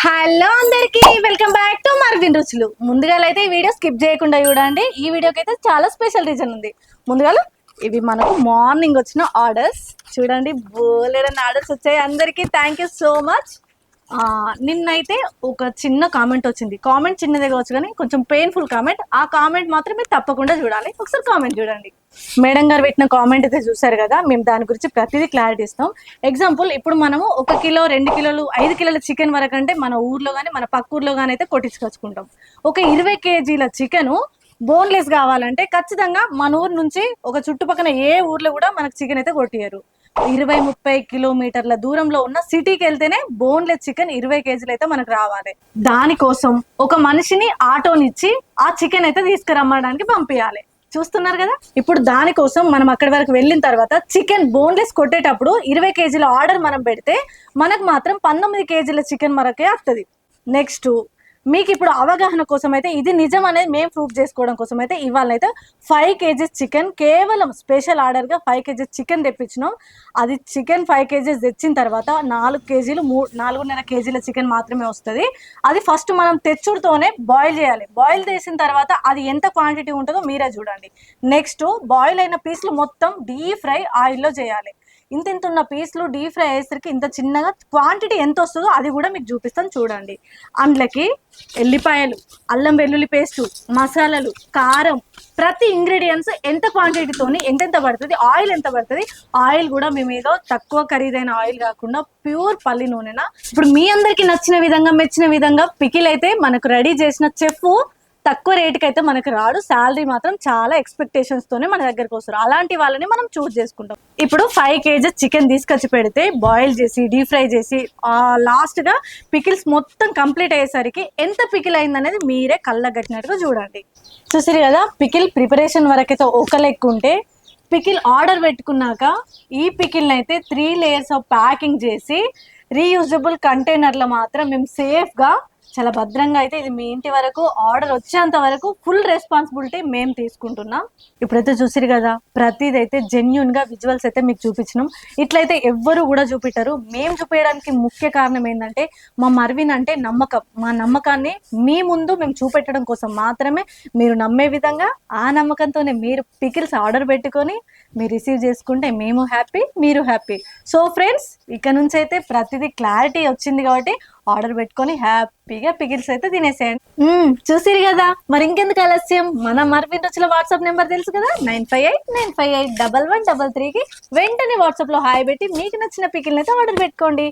Hello అందరికి welcome back to Marvin రుచులు. ముందుగా అయితే ఈ వీడియో స్కిప్ చేయకుండా చూడండి. ఈ వీడియోకి అయితే చాలా స్పెషల్ రీజన్ ఉంది. ముందుగా ఇవి మనకు మార్నింగ్ వచ్చిన ఆర్డర్స్ చూడండి. బోలెడని ఆర్డర్స్ వచ్చాయి. అందరికీ థ్యాంక్ యూ సో మచ్. నిన్నైతే ఒక చిన్న కామెంట్ వచ్చింది. కామెంట్ చిన్నదే కావచ్చు కానీ కొంచెం పెయిన్ఫుల్ కామెంట్. ఆ కామెంట్ మాత్రం మీరు తప్పకుండా చూడాలి. ఒకసారి కామెంట్ చూడండి. మేడం గారు పెట్టిన కామెంట్ అయితే చూసారు కదా. మేము దాని గురించి ప్రతిదీ క్లారిటీ ఇస్తాం. ఎగ్జాంపుల్, ఇప్పుడు మనము 1 కిలో 2 కిలోలు 5 కిలోల చికెన్ వరకు అంటే మన ఊర్లో కానీ మన పక్క ఊర్లో కానీ అయితే కొట్టించుకొచ్చుకుంటాం. ఒక 20 కేజీల చికెన్ బోన్లెస్ కావాలంటే ఖచ్చితంగా మన ఊరు నుంచి ఒక చుట్టుపక్కల ఏ ఊర్లో కూడా మనకు చికెన్ అయితే కొట్టియరు. 20-30 కిలోమీటర్ల దూరంలో ఉన్న సిటీకి వెళ్తేనే బోన్లెస్ చికెన్ 20 కేజీలు అయితే మనకు రావాలి. దానికోసం ఒక మనిషిని ఆటోనిచ్చి ఆ చికెన్ అయితే తీసుకురమ్మడానికి పంపించాలి. చూస్తున్నారు కదా. ఇప్పుడు దానికోసం మనం అక్కడి వరకు వెళ్ళిన తర్వాత చికెన్ బోన్లెస్ కొట్టేటప్పుడు 20 కేజీల ఆర్డర్ మనం పెడితే మనకు మాత్రం 19 కేజీల చికెన్ వరకే వస్తుంది. నెక్స్ట్, మీకు ఇప్పుడు అవగాహన కోసం అయితే ఇది నిజం అనేది మేము ప్రూఫ్ చేసుకోవడం కోసం అయితే ఇవాళ అయితే 5 కేజీస్ చికెన్ కేవలం స్పెషల్ ఆర్డర్గా 5 కేజీస్ చికెన్ తెప్పించినాం. అది చికెన్ 5 కేజీస్ తెచ్చిన తర్వాత 4 కేజీలు 4.5 కేజీల చికెన్ మాత్రమే వస్తుంది. అది ఫస్ట్ మనం తెచ్చుడుతోనే బాయిల్ చేయాలి. బాయిల్ చేసిన తర్వాత అది ఎంత క్వాంటిటీ ఉంటుందో మీరే చూడండి. నెక్స్ట్, బాయిల్ అయిన పీసులు మొత్తం డీప్ ఫ్రై ఆయిల్లో చేయాలి. ఇంత ఉన్న పీసులు డీప్ ఫ్రై అయ్యేసరికి ఇంత చిన్నగా క్వాంటిటీ ఎంత వస్తుందో అది కూడా మీకు చూపిస్తాను చూడండి. అందులోకి ఎల్లిపాయలు, అల్లం వెల్లుల్లి పేస్టు, మసాలాలు, కారం, ప్రతి ఇంగ్రీడియంట్స్ ఎంత క్వాంటిటీతోని ఎంతెంత పడుతుంది, ఆయిల్ ఎంత పడుతుంది. ఆయిల్ కూడా మేము ఏదో తక్కువ ఖరీదైన ఆయిల్ కాకుండా ప్యూర్ పల్లి నూనెనా. ఇప్పుడు మీ అందరికి నచ్చిన విధంగా మెచ్చిన విధంగా పికిల్ అయితే మనకు రెడీ చేసిన చెఫ్ తక్కువ రేటుకి అయితే మనకు రాడు. శాలరీ మాత్రం చాలా ఎక్స్పెక్టేషన్స్ తోనే మన దగ్గరకు వస్తారు. అలాంటి వాళ్ళని మనం చూస్ చేసుకుంటాం. ఇప్పుడు 5 కేజీస్ చికెన్ తీసుకొచ్చి పెడితే బాయిల్ చేసి డీప్ ఫ్రై చేసి లాస్ట్ గా పికిల్స్ మొత్తం కంప్లీట్ అయ్యేసరికి ఎంత పికిల్ అయిందనేది మీరే కళ్ళగట్టినట్టుగా చూడండి. చూసారు కదా. పికిల్ ప్రిపరేషన్ వరకైతే ఒక లెక్క ఉంటే పికిల్ ఆర్డర్ పెట్టుకున్నాక ఈ పికిల్ని అయితే 3 లేయర్స్ ఆఫ్ ప్యాకింగ్ చేసి రీయూజబుల్ కంటైనర్లో మాత్రం మేము సేఫ్గా చాలా భద్రంగా అయితే ఇది మీ ఇంటి వరకు ఆర్డర్ వచ్చేంత వరకు ఫుల్ రెస్పాన్సిబిలిటీ మేము తీసుకుంటున్నాం. ఇప్పుడైతే చూసిరు కదా, ప్రతిదైతే జెన్యున్ గా విజువల్స్ అయితే మీకు చూపించినాం. ఇట్లయితే ఎవ్వరు కూడా చూపెట్టారు. మేము చూపించడానికి ముఖ్య కారణం ఏంటంటే మా మర్విన్ అంటే నమ్మకం. మా నమ్మకాన్ని మీ ముందు మేము చూపెట్టడం కోసం మాత్రమే. మీరు నమ్మే విధంగా ఆ నమ్మకంతోనే మీరు పికిల్స్ ఆర్డర్ పెట్టుకొని మీరు రిసీవ్ చేసుకుంటే మేము హ్యాపీ, మీరు హ్యాపీ. సో ఫ్రెండ్స్, ఇక నుంచి అయితే ప్రతిదీ క్లారిటీ వచ్చింది కాబట్టి ఆర్డర్ పెట్టుకొని హ్యాపీగా పికిల్స్ అయితే తినేసేయండి. చూసిరు కదా, మరి ఇంకెందుకు ఆలస్యం. మన మర్విన్ రుచుల వాట్సాప్ నెంబర్ తెలుసు కదా, 9589581133కి వెంటనే వాట్సాప్ లో హాయ్ పెట్టి మీకు నచ్చిన పికిల్ని అయితే ఆర్డర్ పెట్టుకోండి.